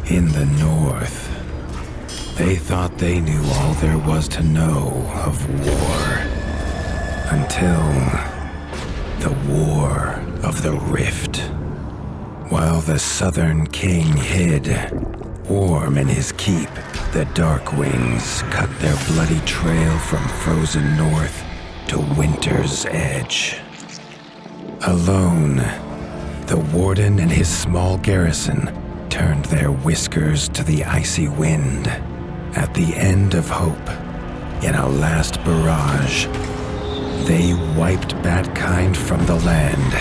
In the north, they thought they knew all there was to know of war. Until the War of the Rift. While the southern king hid, warm in his keep, the Darkwings cut their bloody trail from frozen north to winter's edge. Alone, the Warden and his small garrison turned their whiskers to the icy wind. At the end of hope, in a last barrage, they wiped Batkind from the land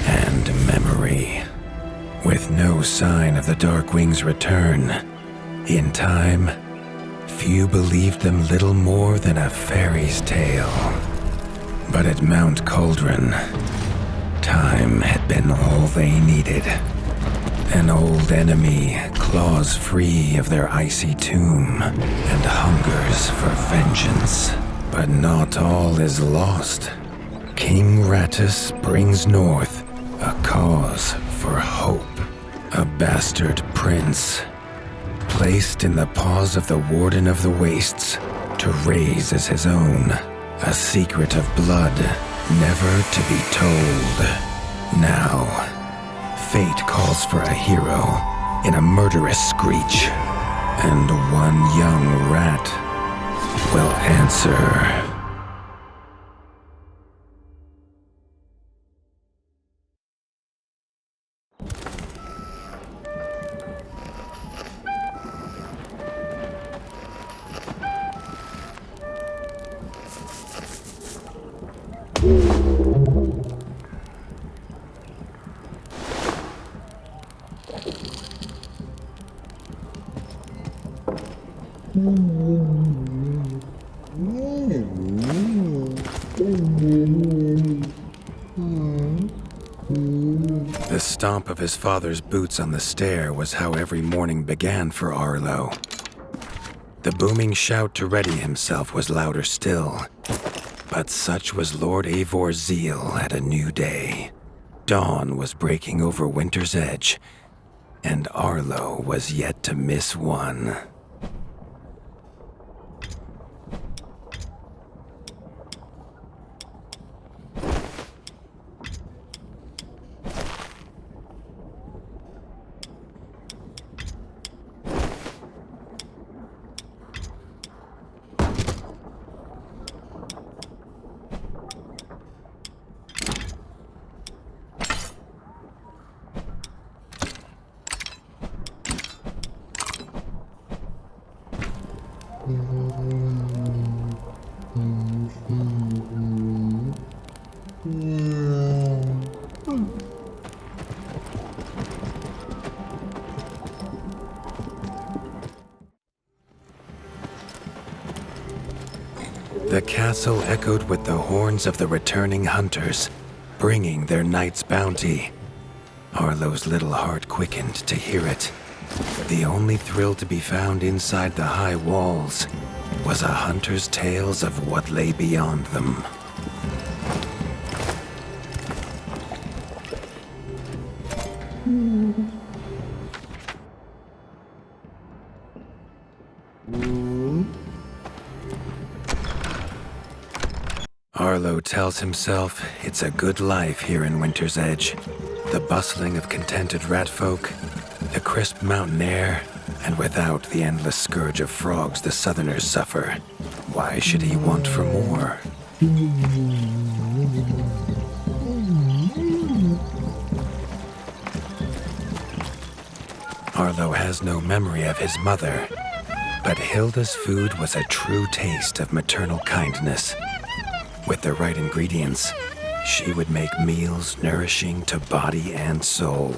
and memory. With no sign of the Darkwings' return, in time, few believed them little more than a fairy's tale. But at Mount Cauldron, time had been all they needed. An old enemy claws free of their icy tomb and hungers for vengeance. But not all is lost. King Rattus brings north a cause for hope. A bastard prince, placed in the paws of the Warden of the Wastes to raise as his own. A secret of blood never to be told. Now, fate calls for a hero in a murderous screech, and one young rat will answer. The stomp of his father's boots on the stair was how every morning began for Arlo. The booming shout to ready himself was louder still, but such was Lord Eivor's zeal at a new day. Dawn was breaking over winter's edge, and Arlo was yet to miss one. The castle echoed with the horns of the returning hunters, bringing their night's bounty. Arlo's little heart quickened to hear it. The only thrill to be found inside the high walls was a hunter's tales of what lay beyond them. Arlo tells himself it's a good life here in Winter's Edge. The bustling of contented ratfolk, the crisp mountain air, and without the endless scourge of frogs the southerners suffer. Why should he want for more? Arlo has no memory of his mother, but Hilda's food was a true taste of maternal kindness. With the right ingredients, she would make meals nourishing to body and soul.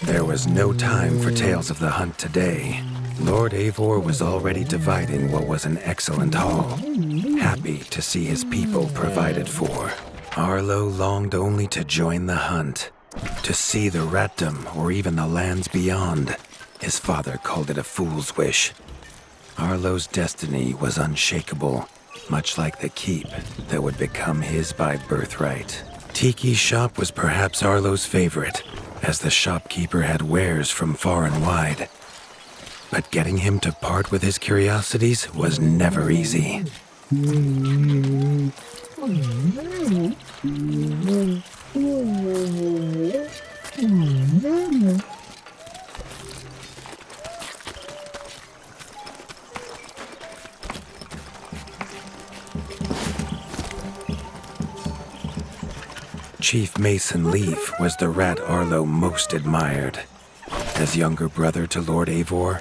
There was no time for tales of the hunt today. Lord Eivor was already dividing what was an excellent haul, happy to see his people provided for. Arlo longed only to join the hunt, To see the ratdom or even the lands beyond, his father called it a fool's wish. Arlo's destiny was unshakable, much like the keep that would become his by birthright. Tiki's shop was perhaps Arlo's favorite, as the shopkeeper had wares from far and wide. But getting him to part with his curiosities was never easy. Chief Mason Leaf was the rat Arlo most admired. As younger brother to Lord Eivor,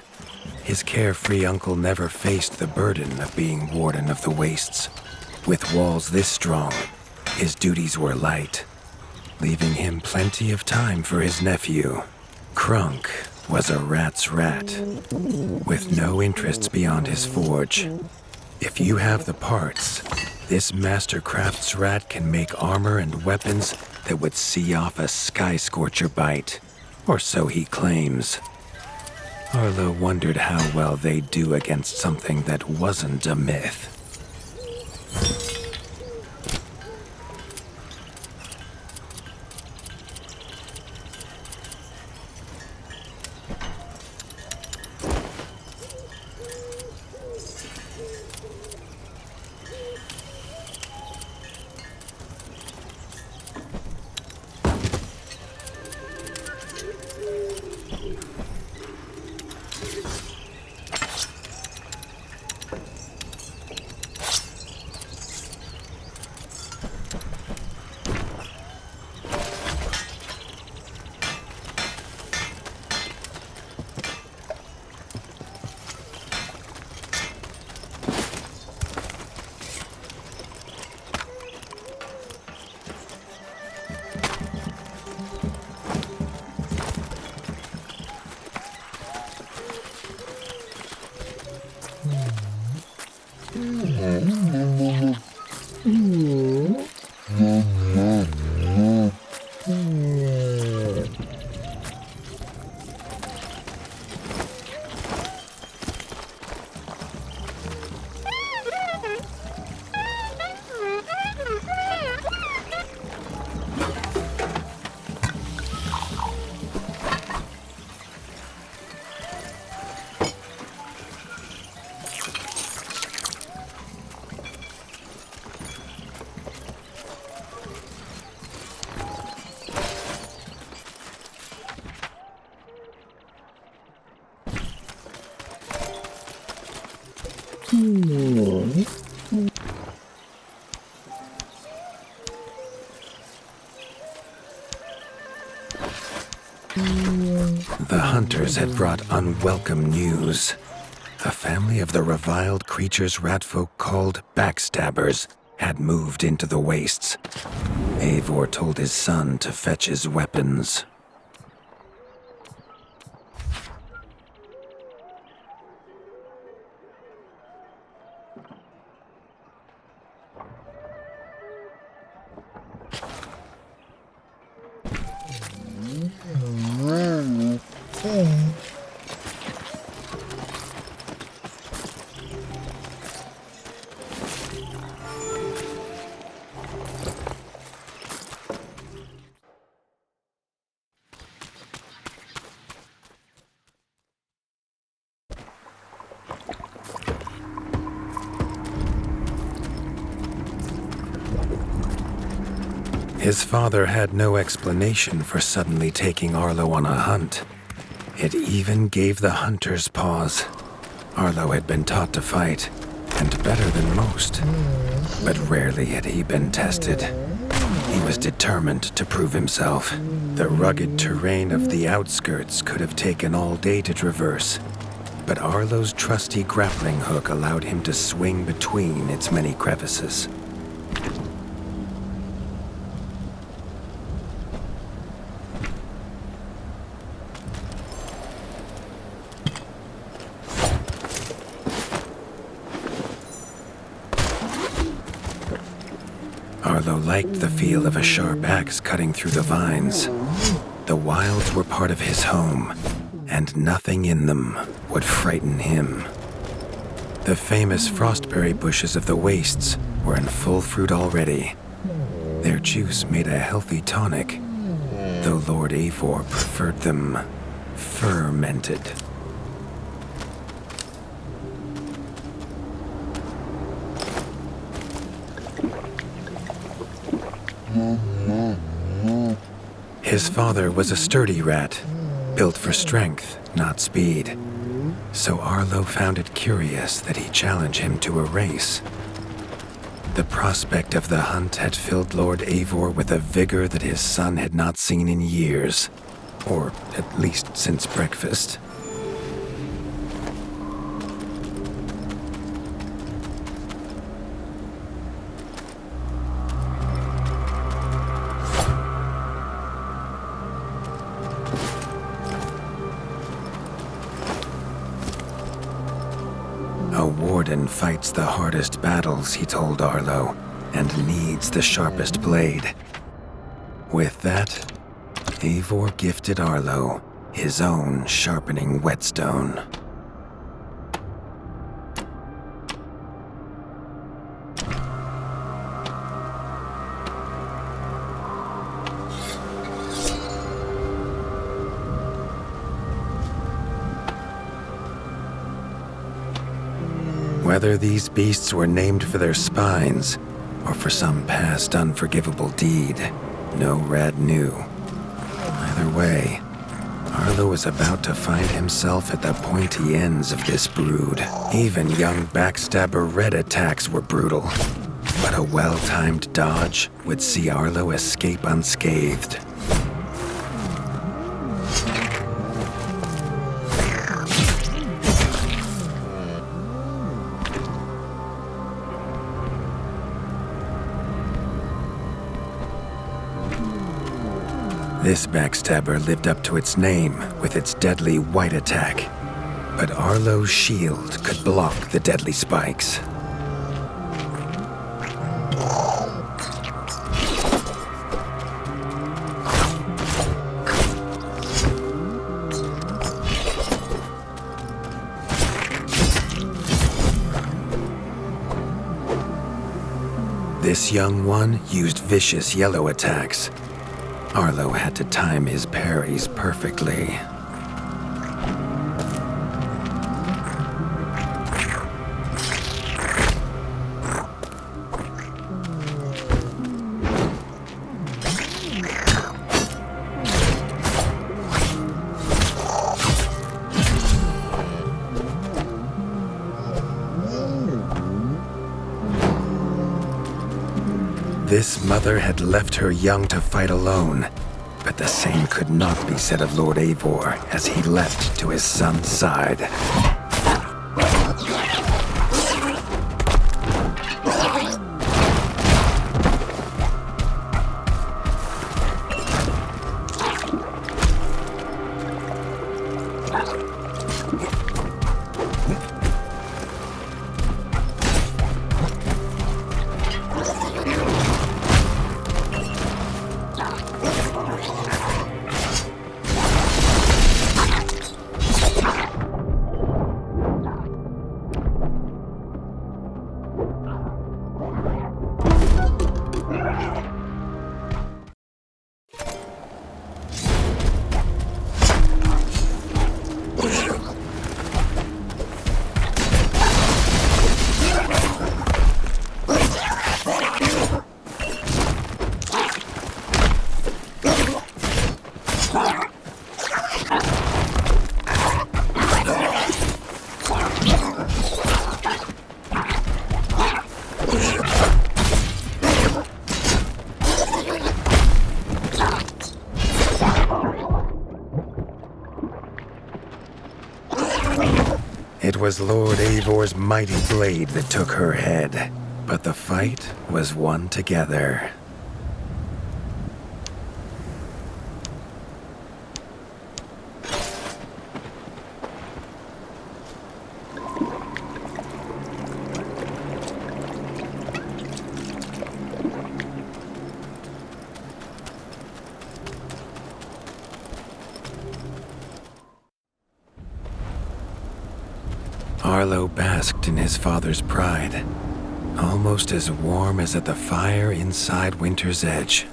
his carefree uncle never faced the burden of being Warden of the Wastes. With walls this strong, his duties were light, leaving him plenty of time for his nephew. Krunk was a rat's rat, with no interests beyond his forge. If you have the parts, this Mastercraft's rat can make armor and weapons that would see off a sky scorcher bite, or so he claims. Arlo wondered how well they'd do against something that wasn't a myth. The hunters had brought unwelcome news. A family of the reviled creatures ratfolk called backstabbers had moved into the wastes. Eivor told his son to fetch his weapons. His father had no explanation for suddenly taking Arlo on a hunt. It even gave the hunters pause. Arlo had been taught to fight, and better than most. But rarely had he been tested. He was determined to prove himself. The rugged terrain of the outskirts could have taken all day to traverse, but Arlo's trusty grappling hook allowed him to swing between its many crevices. Arlo liked the feel of a sharp axe cutting through the vines. The wilds were part of his home, and nothing in them would frighten him. The famous frostberry bushes of the wastes were in full fruit already. Their juice made a healthy tonic, though Lord Eivor preferred them fermented. His father was a sturdy rat, built for strength, not speed. So Arlo found it curious that he challenged him to a race. The prospect of the hunt had filled Lord Eivor with a vigor that his son had not seen in years, or at least since breakfast. A warden fights the hardest battles, he told Arlo, and needs the sharpest blade. With that, Eivor gifted Arlo his own sharpening whetstone. Whether these beasts were named for their spines, or for some past unforgivable deed, no rat knew. Either way, Arlo was about to find himself at the pointy ends of this brood. Even young backstabber red attacks were brutal, but a well-timed dodge would see Arlo escape unscathed. This backstabber lived up to its name with its deadly white attack, but Arlo's shield could block the deadly spikes. This young one used vicious yellow attacks. Arlo had to time his parries perfectly. This mother had left her young to fight alone, but the same could not be said of Lord Eivor as he leapt to his son's side. It was Lord Eivor's mighty blade that took her head, but the fight was won together. Arlo basked in his father's pride, almost as warm as at the fire inside Winter's Edge.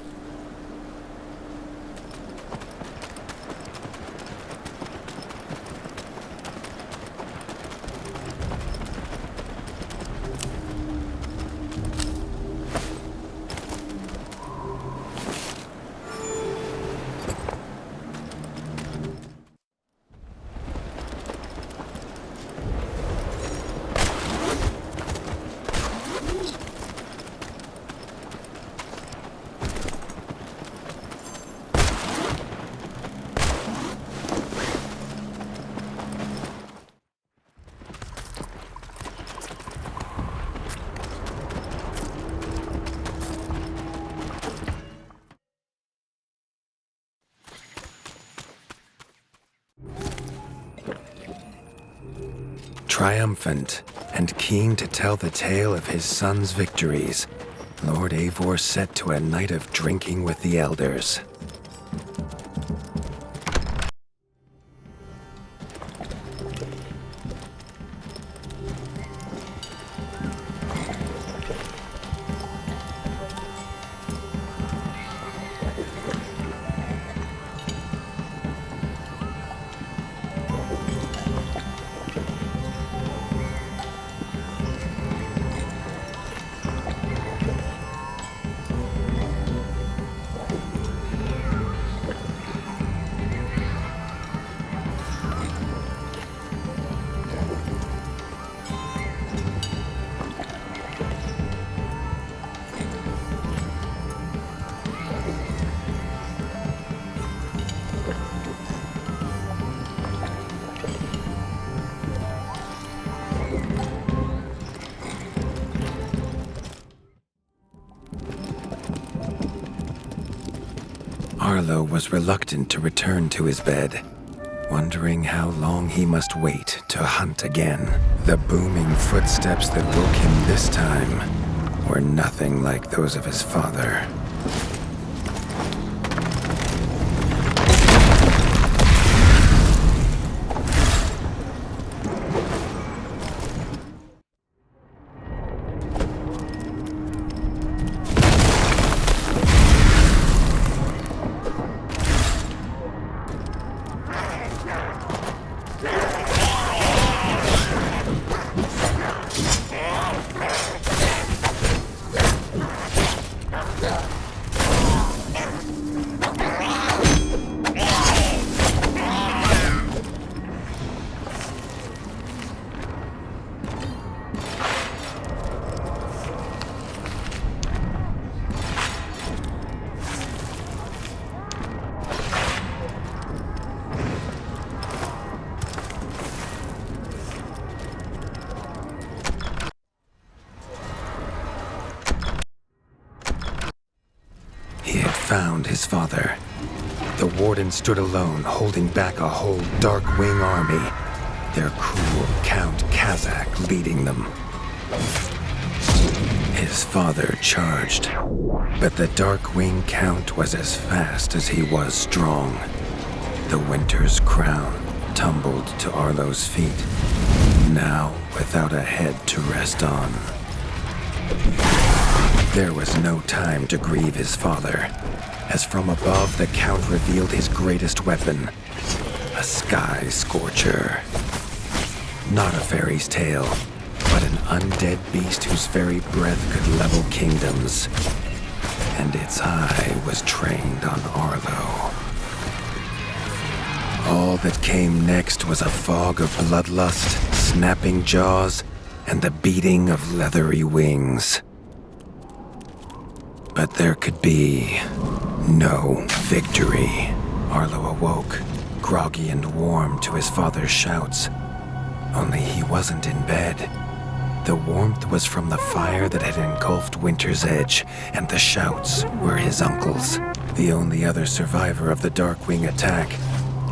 Triumphant and keen to tell the tale of his son's victories, Lord Eivor set to a night of drinking with the elders. Arlo was reluctant to return to his bed, wondering how long he must wait to hunt again. The booming footsteps that woke him this time were nothing like those of his father. Found his father. The Warden stood alone, holding back a whole Darkwing army, their cruel Count Khazan leading them. His father charged, but the Darkwing Count was as fast as he was strong. The Winter's crown tumbled to Arlo's feet, now without a head to rest on. There was no time to grieve his father, as from above the Count revealed his greatest weapon, a sky scorcher. Not a fairy's tale, but an undead beast whose very breath could level kingdoms. And its eye was trained on Arlo. All that came next was a fog of bloodlust, snapping jaws, and the beating of leathery wings. But there could be no victory. Arlo awoke, groggy and warm to his father's shouts. Only he wasn't in bed. The warmth was from the fire that had engulfed Winter's Edge, and the shouts were his uncle's. The only other survivor of the Darkwing attack,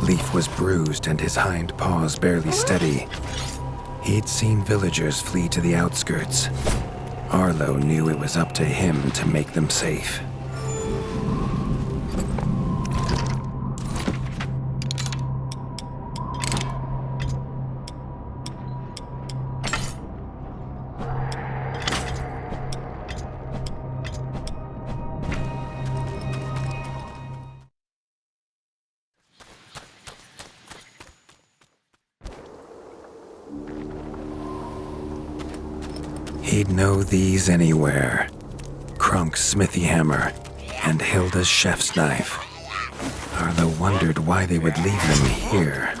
Leaf was bruised and his hind paws barely steady. He'd seen villagers flee to the outskirts. Arlo knew it was up to him to make them safe. He'd know these anywhere. Krunk's smithy hammer and Hilda's chef's knife. Arlo wondered why they would leave them here.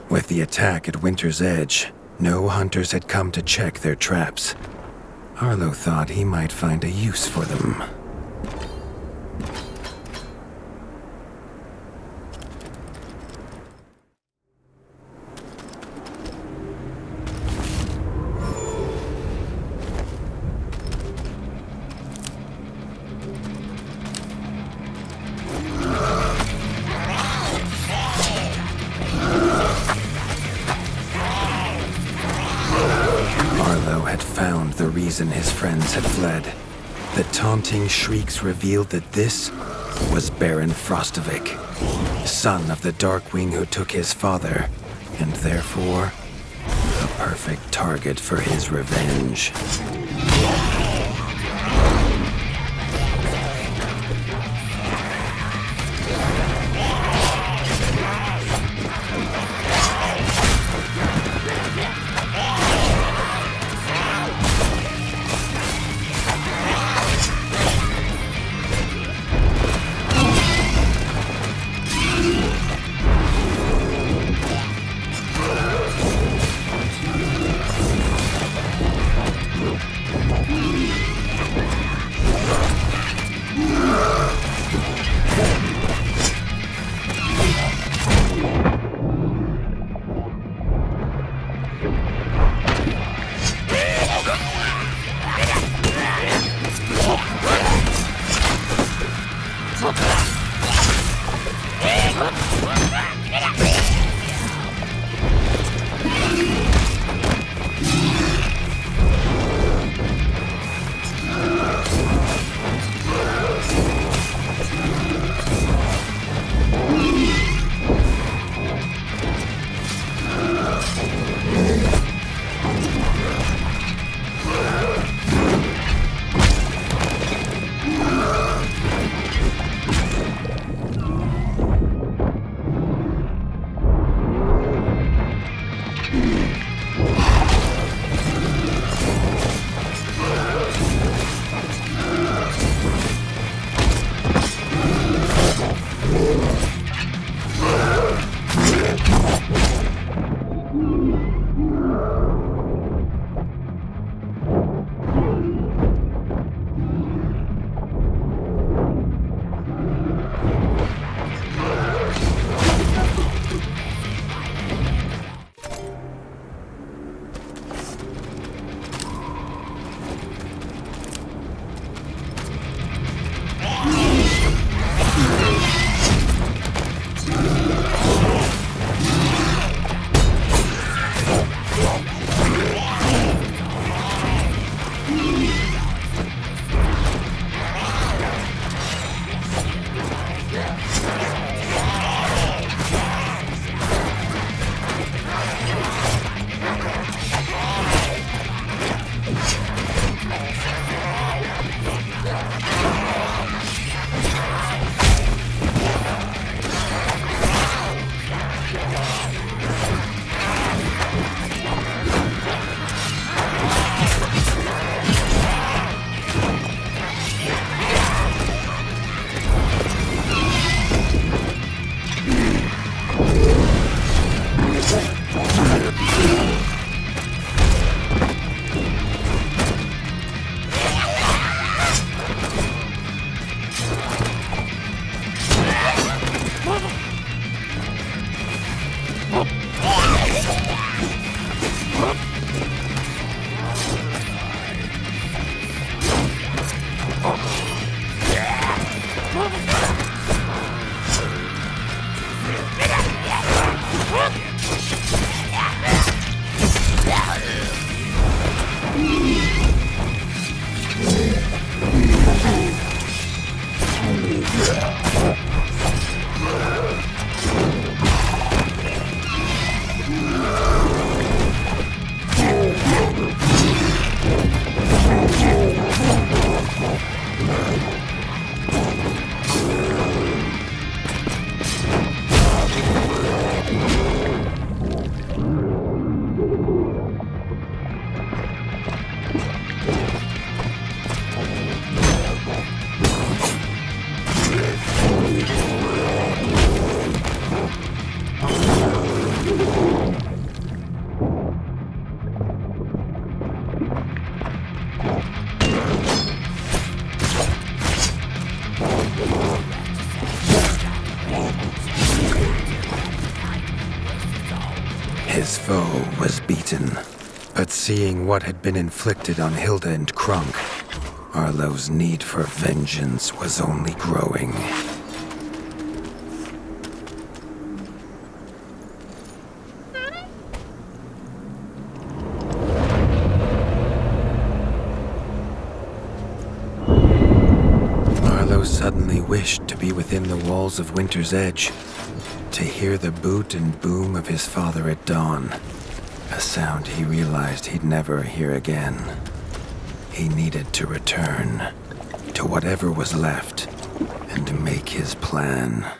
With the attack at Winter's Edge, no hunters had come to check their traps. Arlo thought he might find a use for them. Found the reason his friends had fled. The taunting shrieks revealed that this was Baron Frostovic, son of the Darkwing who took his father, and therefore a perfect target for his revenge. His foe was beaten, but seeing what had been inflicted on Hilda and Krunk, Arlo's need for vengeance was only growing. Arlo suddenly wished to be within the walls of Winter's Edge, to hear the boot and boom of his father at dawn, a sound he realized he'd never hear again. He needed to return to whatever was left and make his plan.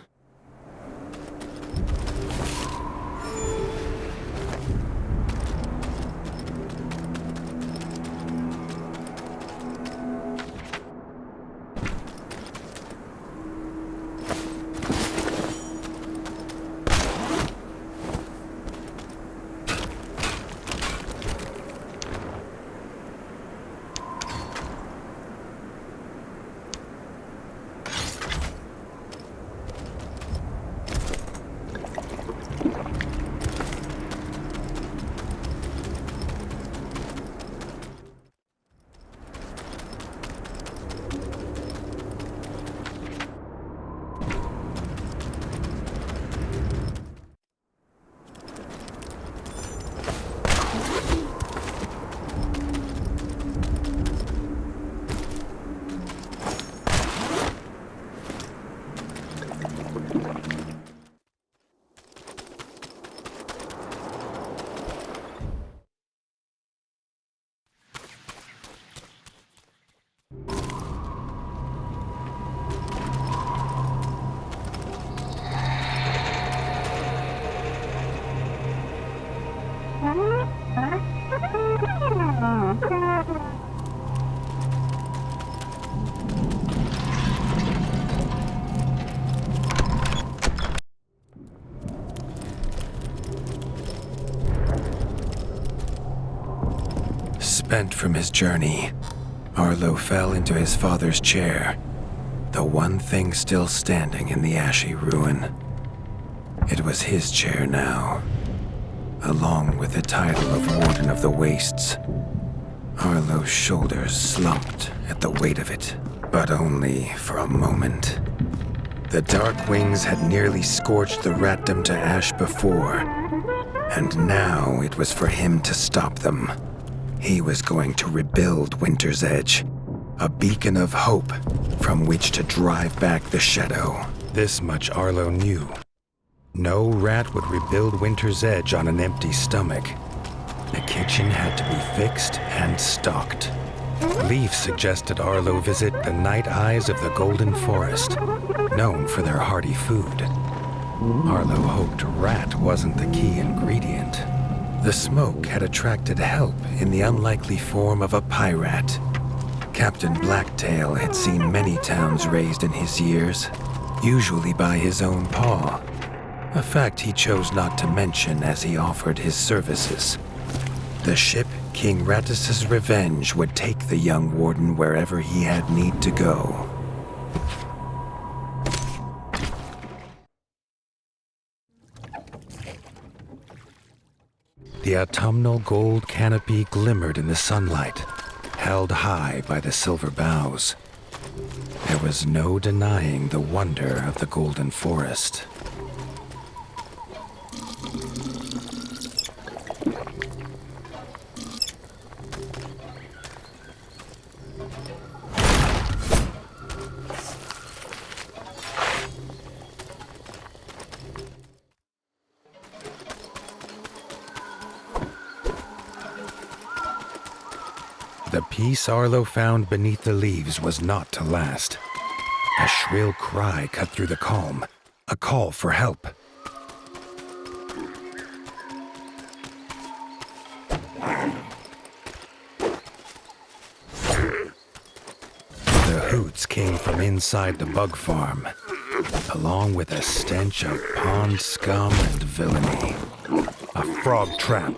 Spent from his journey, Arlo fell into his father's chair, the one thing still standing in the ashy ruin. It was his chair now, along with the title of Warden of the Wastes. Arlo's shoulders slumped at the weight of it, but only for a moment. The Dark Wings had nearly scorched the ratdom to ash before, and now it was for him to stop them. He was going to rebuild Winter's Edge, a beacon of hope from which to drive back the shadow. This much Arlo knew. No rat would rebuild Winter's Edge on an empty stomach. The kitchen had to be fixed and stocked. Leaf suggested Arlo visit the Night Eyes of the Golden Forest, known for their hearty food. Arlo hoped rat wasn't the key ingredient. The smoke had attracted help in the unlikely form of a pirate. Captain Blacktail had seen many towns razed in his years, usually by his own paw, a fact he chose not to mention as he offered his services. The ship King Rattus's Revenge would take the young warden wherever he had need to go. The autumnal gold canopy glimmered in the sunlight, held high by the silver boughs. There was no denying the wonder of the golden forest. The peace Arlo found beneath the leaves was not to last. A shrill cry cut through the calm, a call for help. The hoots came from inside the bug farm, along with a stench of pond scum and villainy. A frog trap.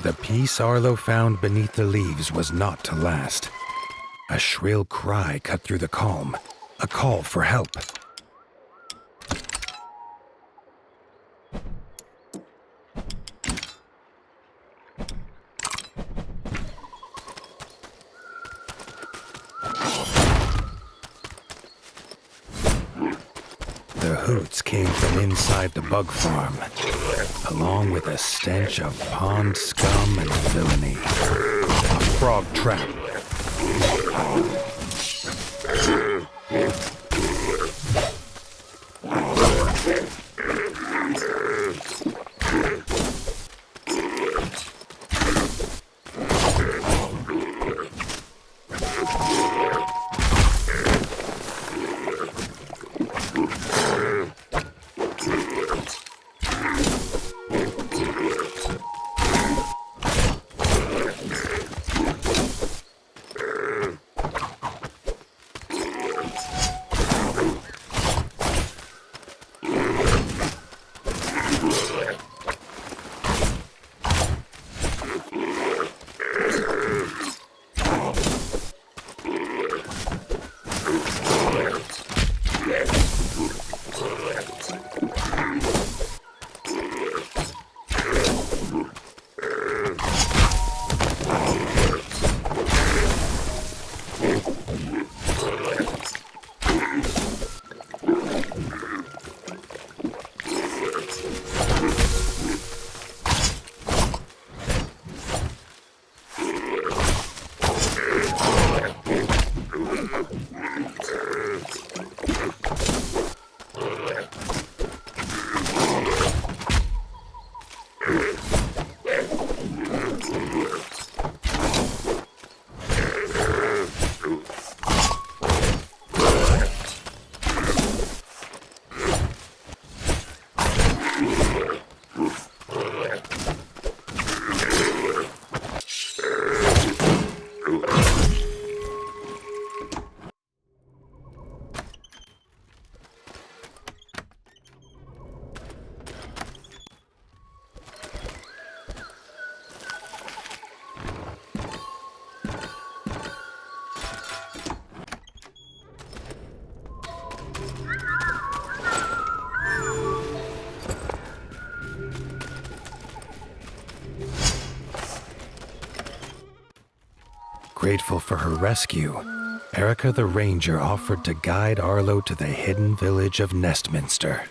The peace Arlo found beneath the leaves was not to last. A shrill cry cut through the calm, a call for help. The hoots came from inside the bug farm, along with a stench of pond scum and villainy. A frog trap. Grateful for her rescue, Erica the Ranger offered to guide Arlo to the hidden village of Nestminster.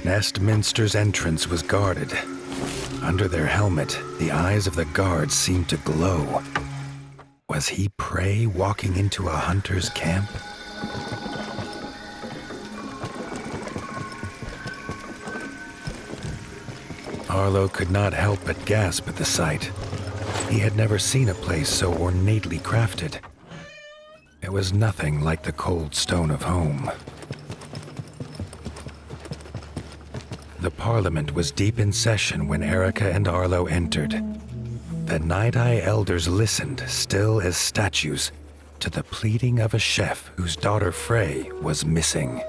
Nestminster's entrance was guarded. Under their helmet, the eyes of the guards seemed to glow. Was he prey walking into a hunter's camp? Arlo could not help but gasp at the sight. He had never seen a place so ornately crafted. It was nothing like the cold stone of home. The Parliament was deep in session when Erica and Arlo entered. The Night-Eye elders listened, still as statues, to the pleading of a chef whose daughter Frey was missing.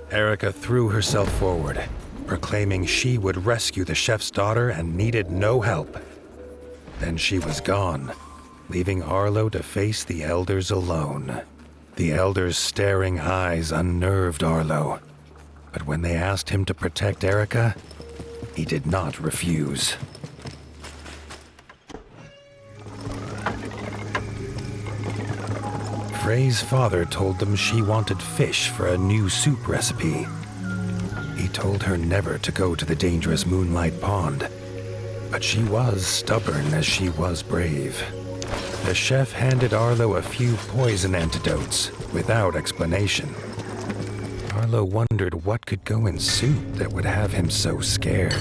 Erica threw herself forward, proclaiming she would rescue the chef's daughter and needed no help. Then she was gone, leaving Arlo to face the elders alone. The elders' staring eyes unnerved Arlo, but when they asked him to protect Erica, he did not refuse. Frey's father told them she wanted fish for a new soup recipe. He told her never to go to the dangerous Moonlight Pond, but she was stubborn as she was brave. The chef handed Arlo a few poison antidotes without explanation. Arlo wondered what could go in soup that would have him so scared.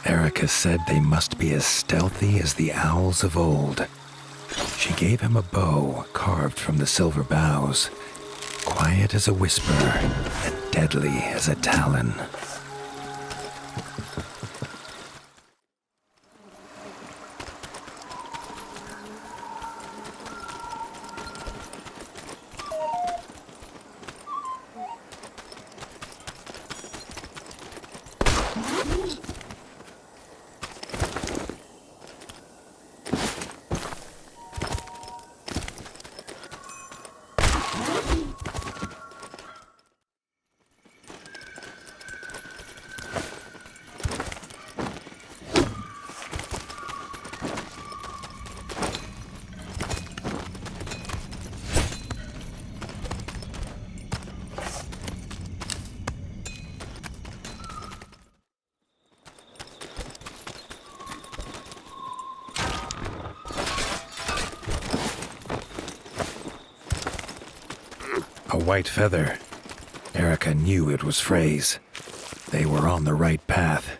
Erica said they must be as stealthy as the owls of old. She gave him a bow carved from the silver boughs, quiet as a whisper and deadly as a talon. A white feather. Erica knew it was Frey's. They were on the right path.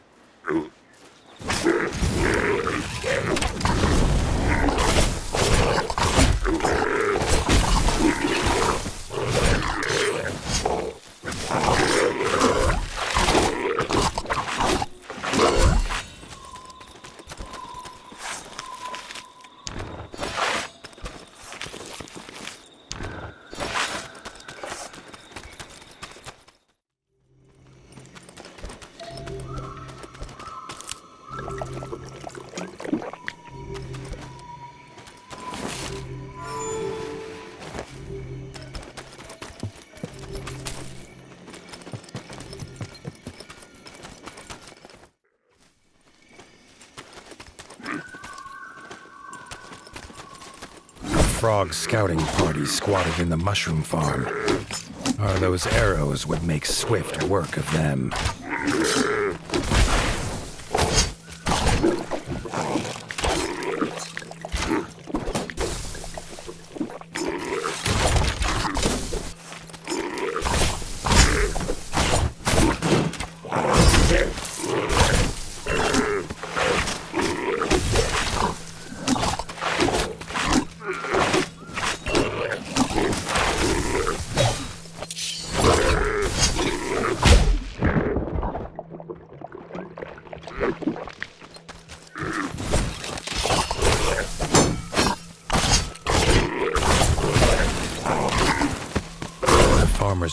frog scouting party squatted in the mushroom farm. Arlo's arrows would make swift work of them.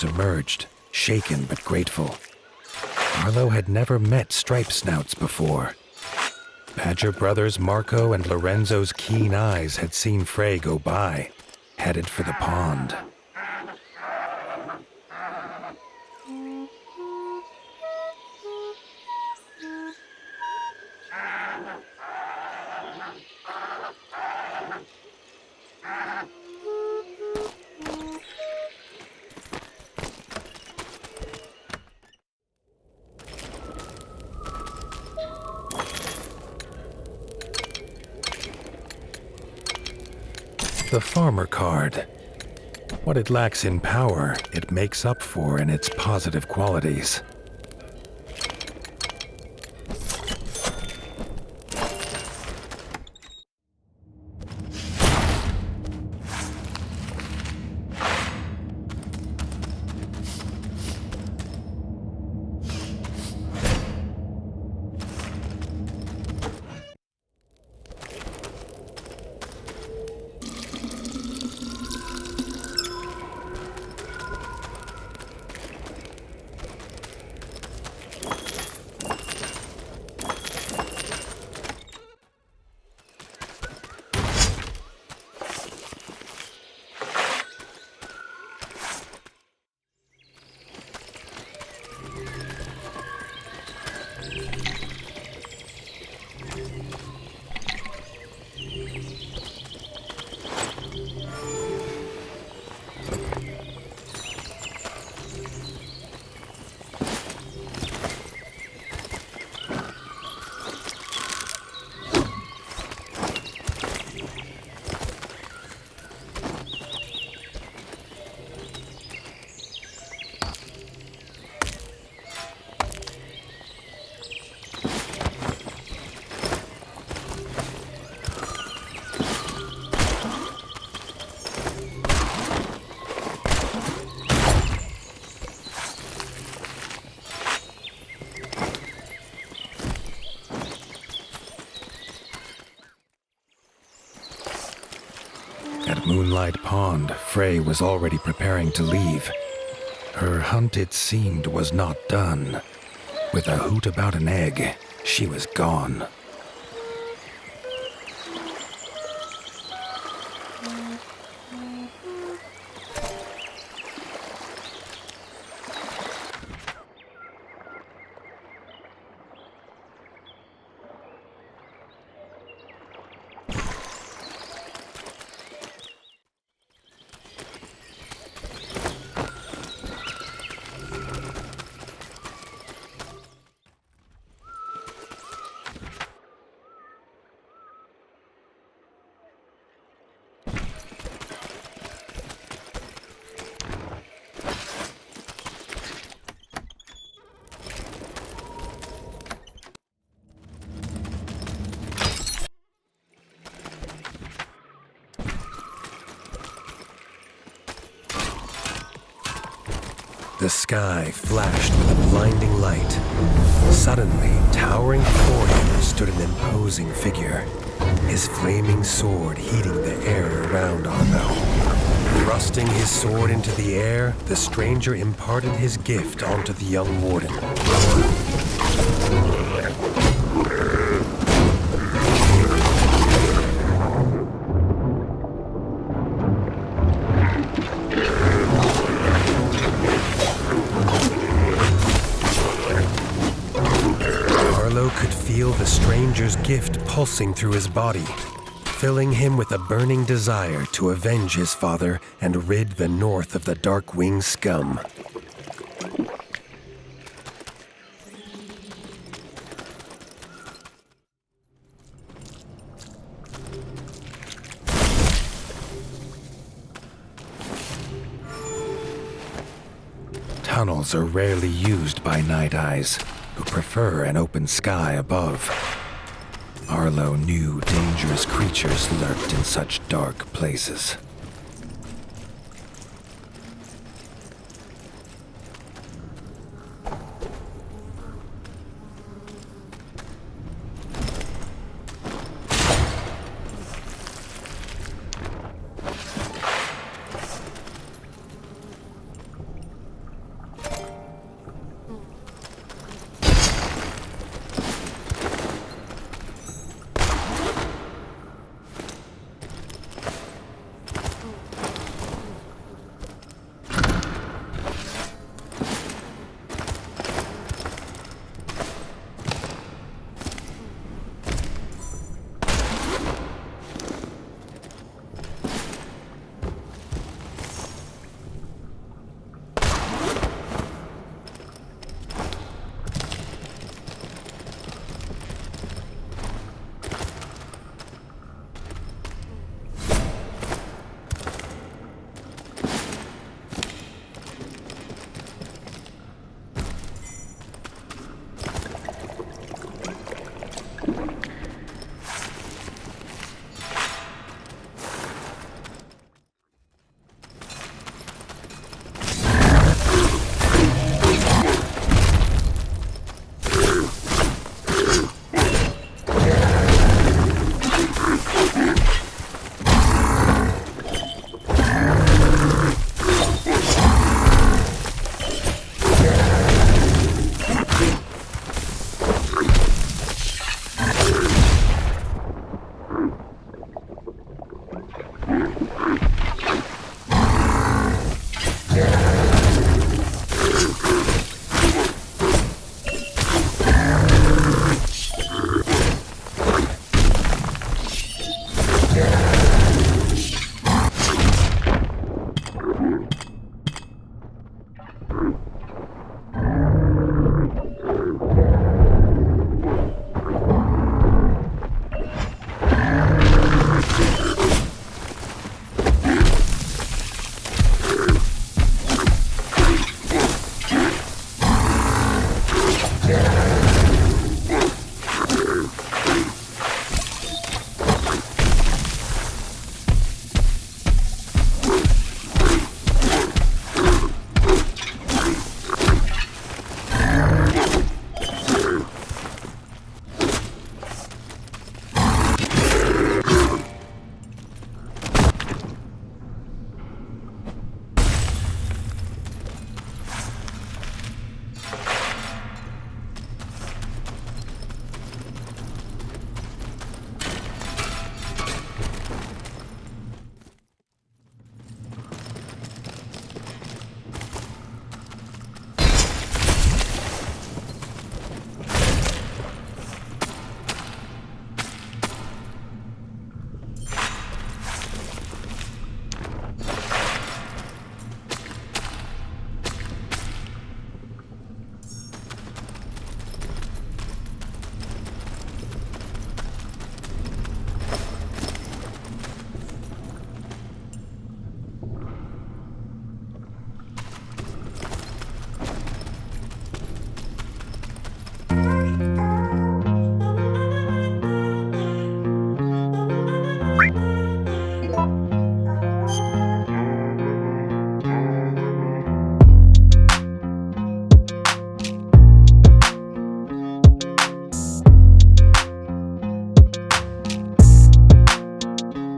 Emerged, shaken but grateful. Arlo had never met stripe snouts before. Badger brothers Marco and Lorenzo's keen eyes had seen Frey go by, headed for the pond. The farmer card. What it lacks in power, it makes up for in its positive qualities. At Moonlight Pond, Frey was already preparing to leave. Her hunt, it seemed, was not done. With a hoot about an egg, she was gone. The sky flashed with a blinding light. Suddenly, towering before him stood an imposing figure, his flaming sword heating the air around Arlo. Thrusting his sword into the air, the stranger imparted his gift onto the young Warden. Arlo could feel the stranger's gift pulsing through his body. filling him with a burning desire to avenge his father and rid the north of the Darkwing scum. Tunnels are rarely used by Night Eyes, who prefer an open sky above. Arlo knew dangerous creatures lurked in such dark places.